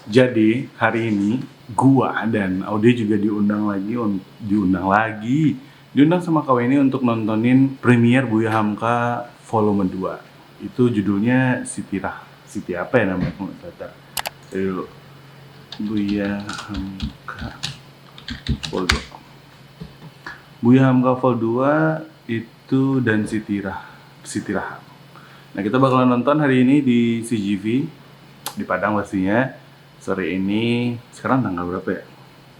Jadi hari ini gua dan Aude juga diundang sama Kak Weni untuk nontonin premier Buya Hamka volume 2. Itu judulnya Siti apa ya namanya? Aku nggak tahu. Dari dulu. Buya Hamka vol 2. Buya Hamka vol 2 itu dan Siti Raham. Nah, kita bakalan nonton hari ini di CGV di Padang pastinya. Sore ini, sekarang tanggal berapa ya?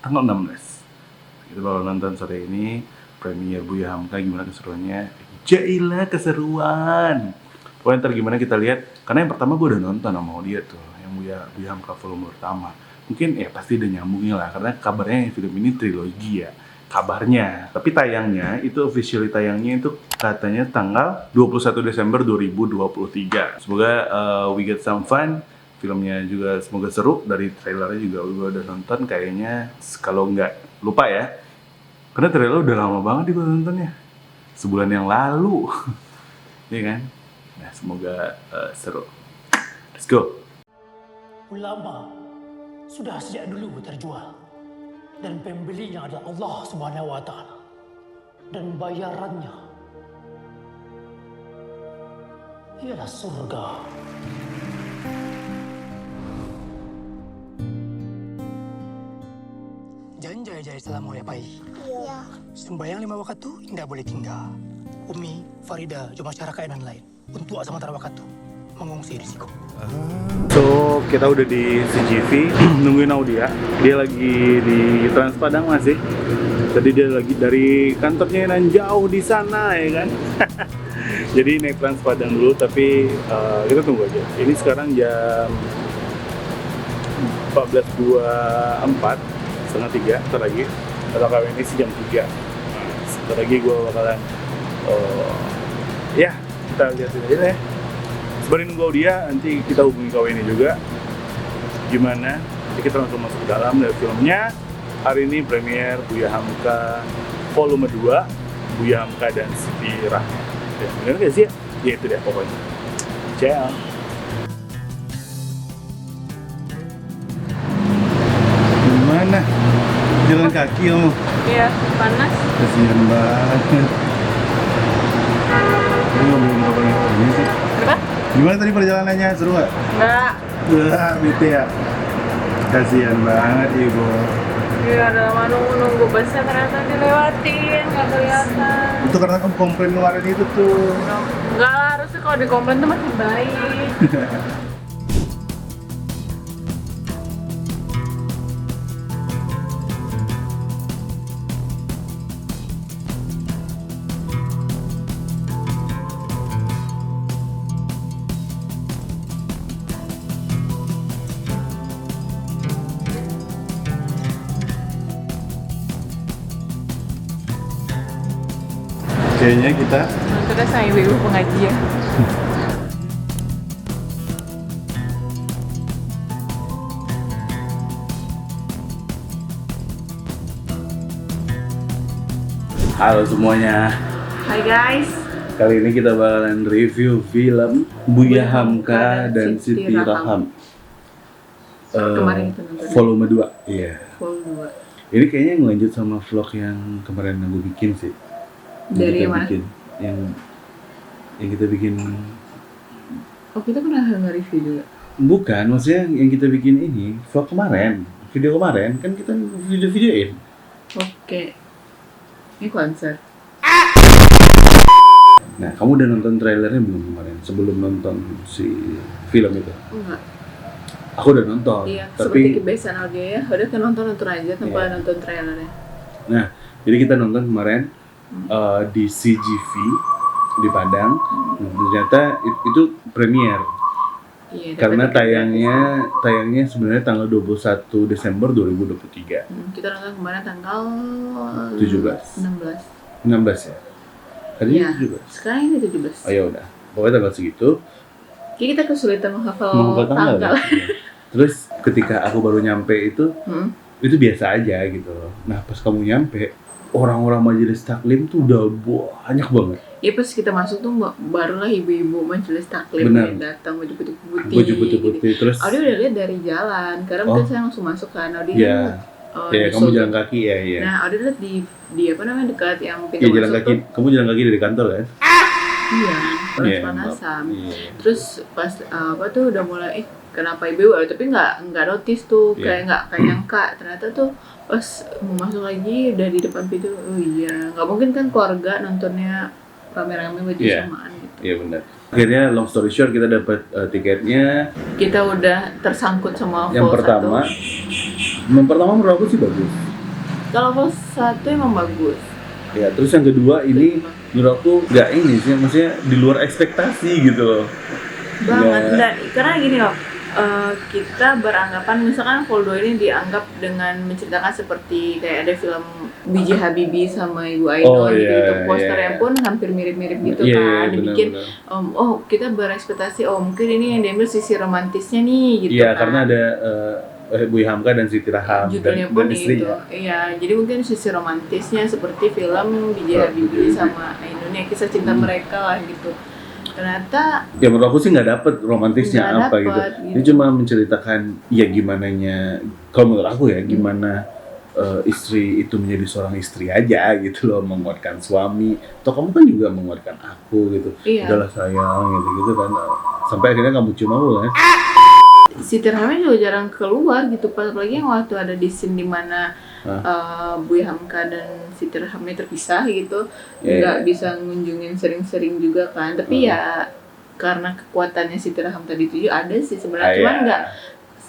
Tanggal 16. Kita bakal nonton sore ini premier Buya Hamka, gimana keseruannya. Jailah keseruan. Pokoknya ntar gimana kita lihat. Karena yang pertama gue udah nonton sama dia tuh, yang Buya Hamka volume pertama. Mungkin ya pasti udah nyambungin lah, karena kabarnya film ini trilogi ya. Kabarnya, tapi tayangnya itu officially tayangnya itu katanya tanggal 21 Desember 2023. Semoga we get some fun. Filmnya juga semoga seru. Dari trailernya juga gue udah nonton kayaknya, kalau nggak lupa ya, karena trailer udah lama banget gue nontonnya, sebulan yang lalu. Iya kan? Nah, semoga seru. Let's go. Ulama sudah sejak dulu terjual, dan pembelinya adalah Allah Subhanahu wa Ta'ala, dan bayarannya ialah surga. Jangan selama ya Pai. Iya. Sembayang 5 waktu tidak boleh tinggal. Umi, Farida, cuma masyarakat dan lain untuk sementara waktu mengungsi risiko. So, kita udah di CGV nungguin Audia. Dia lagi di Trans Padang masih. Tadi dia lagi dari kantornya yang jauh di sana ya kan. Jadi naik Trans Padang dulu, tapi kita tunggu aja. Ini sekarang jam 14.24, setengah 3, ntar lagi. Kalau kawin ini sih jam 3. Nah, sebentar lagi gue bakalan ya, kita lihat aja deh. Sebenarnya nunggu dia, nanti kita hubungi Kak Weni juga gimana. Jadi kita langsung masuk ke dalam dari filmnya. Hari ini premier Buya Hamka volume 2, Buya Hamka dan Siti Raham. Ya, bener gak sih? Ya itu deh pokoknya. Ciao. Gimana? Jalan kaki kamu? Iya, panas. Kasihan banget. Ini belum kapan ini sih. Kenapa? Gimana tadi perjalanannya? Seru nggak? Enggak. Wah, bete ya. Kasihan banget ibu. Iya, udah lama nunggu busnya ternyata dilewatin, nggak kelihatan. Itu karena kamu komplain kemarin itu tuh. Enggak lah, harusnya kalau dikomplain tuh masih baik. Kayaknya kita Nontonnya sama ibu-ibu pengajian. halo semuanya. Hai guys. Kali ini kita bakalan review film Buya Hamka dan Siti Raham. Kemarin kita nonton Volume 2. Iya. volume 2. Ini kayaknya ngelanjut sama vlog yang kemarin aku bikin sih. Dari mana? Yang kita bikin. Oh, kita pernah nge-review juga. Bukan, maksudnya yang kita bikin ini vlog kemarin, video kemarin kan kita videoin. Oke. Ini konser. Nah, kamu udah nonton trailernya belum kemarin sebelum nonton si film itu? Enggak. Aku udah nonton. Iya, tapi seperti kebiasaan audio ya. Udah kan nonton aja tanpa nonton trailernya. Nah, jadi kita nonton kemarin di CGV di Padang. Ternyata itu premier. Iya, Karena tayangnya sebenarnya tanggal 21 Desember 2023. Kita nonton kemarin tanggal 16 ya? Tadi Iya. 17? Sekarang ini 17. Oh ya udah, pokoknya tanggal segitu. Jadi kita kesulitan menghafal Tanggal. tanggal. Terus ketika aku baru nyampe itu biasa aja gitu loh. Nah pas kamu nyampe, orang-orang majelis taklim tuh udah banyak banget. Ya pas kita masuk tuh barulah ibu-ibu majelis taklim Benar. yang datang baju putih putih. Baju putih-putih terus. Audi udah lihat dari jalan, karena mungkin saya langsung masuk kan. Audi Iya. kan Ya, kamu jalan kaki ya, iya. Nah, Audi lihat di apa namanya dekat yang pintu Iya, jalan masuk kaki. tuh. Kamu jalan kaki dari kantor kan? Iya, Iya, panas-panasan. Iya. Terus pas apa tuh udah mulai kenapa ibu, tapi nggak notice tuh, Iya. kayak nyangka ternyata tuh pas mau masuk lagi udah di depan pintu. Oh iya, nggak mungkin kan keluarga nontonnya rame-rame baju Iya. samaan gitu. Iya benar. Akhirnya long story short kita dapat tiketnya. Kita udah tersangkut sama Yang Vol pertama, 1. yang pertama menurut aku sih bagus. Kalau Vol 1 emang bagus. Ya, terus yang kedua ini menurut aku nggak ini sih, maksudnya di luar ekspektasi gitu loh. Banget. Ya. Dan, karena gini loh, kita beranggapan misalkan Vol 2 ini dianggap dengan menceritakan seperti kayak ada film B.J. Habibie sama Ibu Ainun Oh, gitu, iya, posternya iya. pun hampir mirip-mirip gitu Iya, kan, benar, dibikin benar. oh kita berekspektasi mungkin ini yang diambil sisi romantisnya nih gitu Iya, kan. karena ada Buya Hamka dan Siti Raham Judulnya dan pun istrinya. itu, iya. Jadi mungkin sisi romantisnya seperti film B.J. Habibie sama Ainun, ya kisah cinta mereka lah gitu. Ternyata Ya menurut aku sih nggak dapet romantisnya Nggak apa dapet, gitu. gitu. Ini cuma menceritakan ya gimananya, kalau menurut aku ya gimana istri itu menjadi seorang istri aja gitu loh, menguatkan suami. Atau kamu kan juga menguatkan aku gitu. Iya. Udahlah sayang gitu kan. Sampai akhirnya kamu cium aku kan. Siti Rahamnya juga jarang keluar gitu, apalagi yang waktu ada di scene dimana Buya Hamka dan Siti Rahamnya terpisah gitu, Iya, nggak bisa ngunjungin sering-sering juga kan, tapi ya karena kekuatannya Siti Raham tadi itu juga ada sih sebenarnya, cuman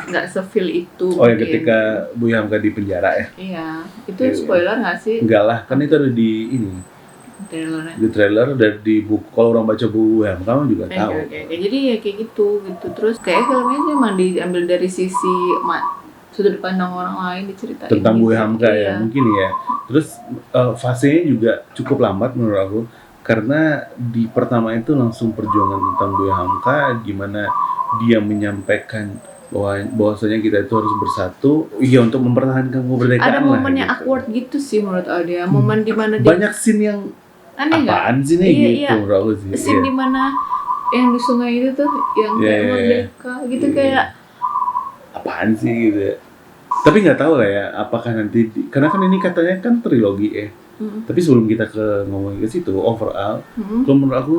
nggak se-feel itu. Oh ya mungkin. ketika Buya Hamka di penjara ya? Iya, itu Iya. spoiler nggak sih? Enggak lah, kan itu ada di ini, Trailernya. di trailer dan di buku. Kalau orang baca buku Buya Hamka kamu juga tahu. Oke. Jadi ya kayak gitu. Terus kayak filmnya sih emang diambil dari sisi sudut pandang orang lain diceritain. Tentang gitu. Buya Hamka Iya. ya mungkin ya. Terus fasenya juga cukup lambat menurut aku, karena di pertama itu langsung perjuangan tentang Buya Hamka, gimana dia menyampaikan bahwasanya kita itu harus bersatu, iya untuk mempertahankan kemerdekaan. Ada lah, momennya gitu. awkward gitu sih menurut Adia. Momen dimana dia Banyak scene yang aneh nggak? apaan sih nih Iya, gitu iya. menurut aku sih. Scene Iya. dimana yang di sungai itu tuh yang Iya, kayak iya, iya. merdeka gitu Iya. kayak Apaan sih gitu ya. Tapi nggak tahu lah ya apakah nanti karena kan ini katanya kan trilogi ya. mm, Tapi sebelum kita ngomongin ke situ overall, mm, kalau menurut aku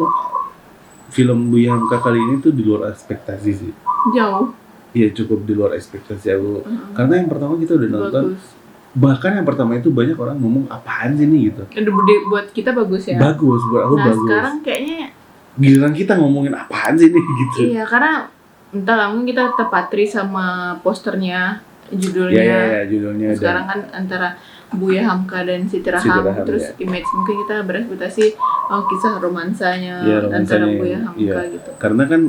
film Buya Hamka kali ini tuh di luar ekspektasi sih. jauh. Iya cukup di luar ekspektasi aku. Mm, Karena yang pertama kita udah nonton, bagus. bahkan yang pertama itu banyak orang ngomong apaan sih nih gitu. Udah buat kita bagus ya. Bagus buat aku Nah bagus. sekarang kayaknya Giliran kita ngomongin apaan sih nih gitu. iya, karena entah lah mungkin kita terpatri sama posternya, judulnya. Iya judulnya Sekarang kan antara Buya Hamka dan Siti Siti Raham, Raham, terus ya. image mungkin kita berekspektasi kisah romansanya Iya, antara romansanya, Buya Hamka iya. gitu. Karena kan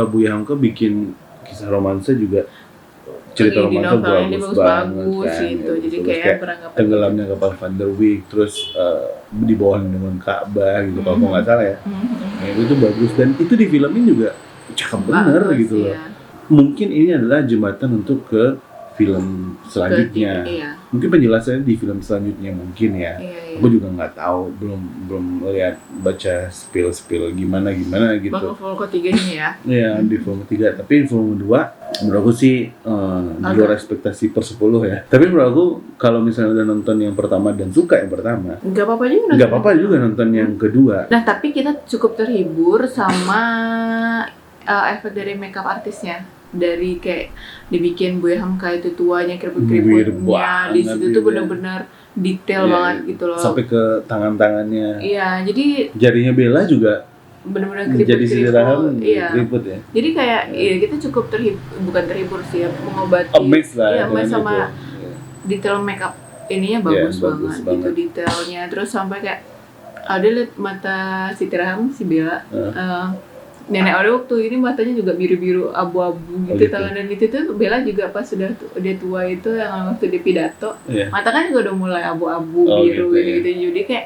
Buya Hamka bikin kisah romansa juga, cerita Lagi di romansa novelnya dia bagus banget bagus-bagus kan. gitu. Jadi Terus kayak beranggapan tenggelamnya kapal Van der Wijk, terus di bawah dengan Ka'bah gitu kalau aku nggak salah ya. Nah, itu bagus dan itu di filmin juga cakep bener Bagus, gitu loh. iya. Mungkin ini adalah jembatan untuk ke film selanjutnya. Iya, Mungkin penjelasannya di film selanjutnya mungkin ya. iya. Aku juga nggak tahu, belum lihat baca spill gimana gitu. Bakal full ketiga ini ya. Ya di film 3, tapi di film 2 menurut aku sih di luar ekspektasi per 10 ya. Tapi menurut aku kalau misalnya udah nonton yang pertama dan suka yang pertama, Nggak apa-apa juga. nggak apa-apa juga nonton yang kedua. Nah, tapi kita cukup terhibur sama efek dari makeup artisnya. Dari kayak dibikin Buya Hamka itu tuanya Weird keriput-keriputnya banget di situ tuh gitu ya. benar-benar detail Iya, banget gitu loh. Sampai ke tangan-tangannya. Iya, jadi Jarinya Bella juga benar-benar jadi Siti Raham Iya. keriput ya. Jadi kayak iya kita cukup bukan terhibur sih ya, mengobati. Amazed lah Iya, dengan amazed sama itu. detail makeup ininya bagus, Iya, bagus banget, banget. gitu detailnya. Terus sampai kayak ada liat mata Siti Raham si Bella. Nenek Ode waktu ini matanya juga biru-biru abu-abu gitu, gitu. tangan dan itu tuh Bella juga pas sudah dia tua itu yang waktu di pidato Iya. mata kan juga udah mulai abu-abu Oh, biru gitu, gitu, jadi kayak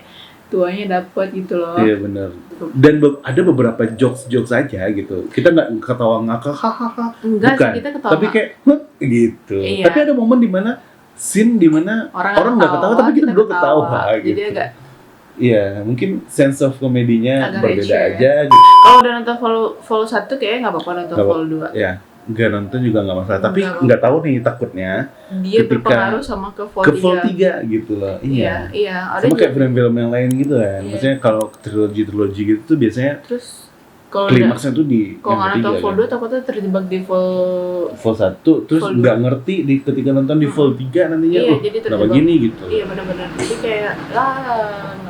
tuanya dapet gitu loh. Iya benar. Dan ada beberapa jokes aja gitu. Kita nggak ketawa ngakak hahaha. Enggak Bukan. sih, kita ketawa Tapi kayak "Hah?" gitu. Iya. Tapi ada momen di mana scene dimana orang nggak ketawa tapi kita berdua ketawa Jadi gitu. agak Iya, mungkin sense of komedinya Agak berbeda receh. aja gitu. kalau udah nonton follow 1 kayaknya nggak apa-apa nonton Nggak follow 2. Ya, nggak nonton juga nggak masalah. Tapi Nggak nggak tahu nih takutnya Dia ketika berpengaruh sama ke ke full 3 gitu loh. Iya, Iya. ada Sama juga. kayak film-film yang lain gitu kan. Iya. Maksudnya kalau trilogi gitu tuh biasanya Terus kalau udah klimaksnya tuh di kalau nggak yang nonton ketiga full kan. 2 takutnya terjebak di full. Full 1 terus Full nggak ngerti di ketika nonton di full 3 nantinya Iya, jadi kenapa terjebak. gini gitu. Iya benar-benar. Jadi kayak nggak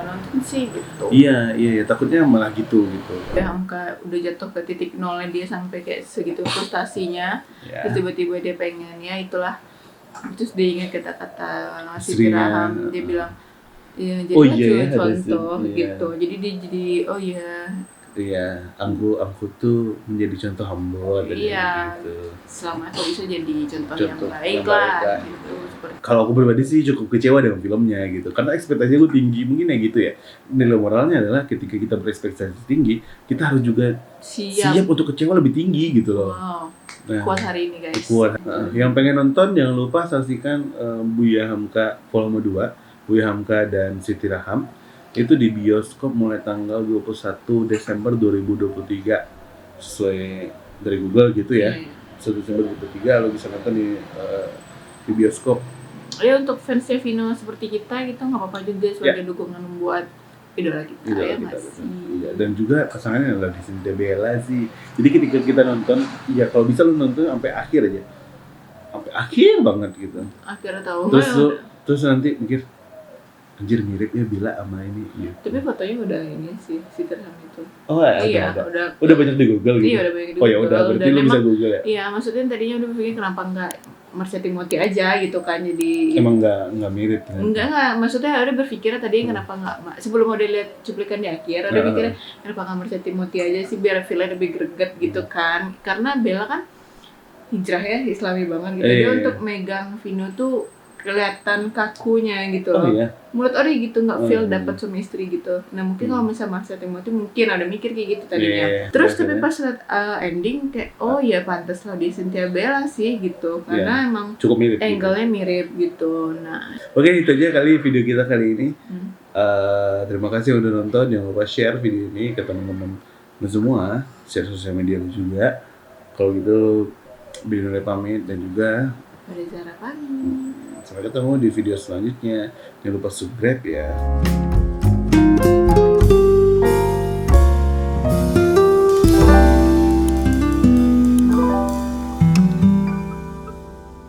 nonton sih gitu. Iya, takutnya malah gitu. Udah angka udah jatuh ke titik nolnya dia sampai kayak segitu frustasinya. Ya. Terus tiba-tiba dia pengen ya itulah. Terus dia ingat kata-kata Siti Istrinya, Raham, dia bilang ya jadi Oh iya ya, ada contoh scene, iya. gitu. Jadi dia jadi oh iya Iya, aku tuh menjadi contoh hamba dan Iya. gitu. selama aku bisa jadi contoh yang Contoh baik yang baik lah. lah gitu. Seperti Kalau aku pribadi sih cukup kecewa dengan filmnya gitu, karena ekspektasinya gue tinggi, mungkin ya gitu ya. Nilai moralnya adalah ketika kita berekspektasi tinggi, kita harus juga siap untuk kecewa lebih tinggi gitu loh. Wow, Nah, kuat hari ini guys. kuat. Yang pengen nonton jangan lupa saksikan Buya Hamka volume 2, Buya Hamka dan Siti Raham. Itu di bioskop mulai tanggal 21 Desember 2023 sesuai dari Google gitu ya. Iya. 1 Desember 2023 lo bisa nonton di bioskop. Ya untuk fansnya Vino seperti kita gitu nggak apa-apa juga sebagai dukungan buat idola kita Idola ya kita, nggak betul. sih? Iya, dan juga pasangannya adalah Disney Bella sih. Jadi ketika kita nonton, ya kalau bisa lo nonton sampai akhir aja. Sampai akhir banget gitu. Akhirnya tahu Terus nggak, lo, udah. terus nanti mikir anjir mirip ya Bella sama ini gitu. Tapi fotonya udah ini sih si Terham itu. Oh, ada. Iya, Udah udah banyak di Google gitu. Iya, udah banyak di Oh ya Google. udah, berarti Dan lo bisa emang- Google ya. Iya, maksudnya tadinya udah pikir kenapa nggak Marsha Timothy aja gitu kan jadi Emang nggak mirip kan? enggak maksudnya ada berpikir tadi kenapa nggak sebelum udah lihat cuplikan di akhir ada mikirnya kenapa nggak Marsha Timothy aja sih biar filmnya lebih greget gitu kan karena Bella kan hijrah ya Islami banget gitu dia Iya. untuk megang Vino tuh kelihatan kakunya gitu Oh loh iya. menurut Ori gitu nggak feel Hmm. dapat suami istri gitu nah mungkin kalau misalnya Marsha Timothy mungkin ada mikir kayak gitu tadinya Iya, terus tapi biasanya. pas liat ending kayak oh ya pantas lah di Cynthia Bella sih gitu karena emang Cukup mirip. gitu. angle-nya mirip gitu. Nah, Oke, itu aja kali video kita kali ini. Hmm. Terima kasih udah nonton. Jangan lupa share video ini ke teman-teman semua. Share sosial media lu juga. Kalau gitu, Binole pamit dan juga pada Zara pamit. sampai ketemu di video selanjutnya. Jangan lupa subscribe ya.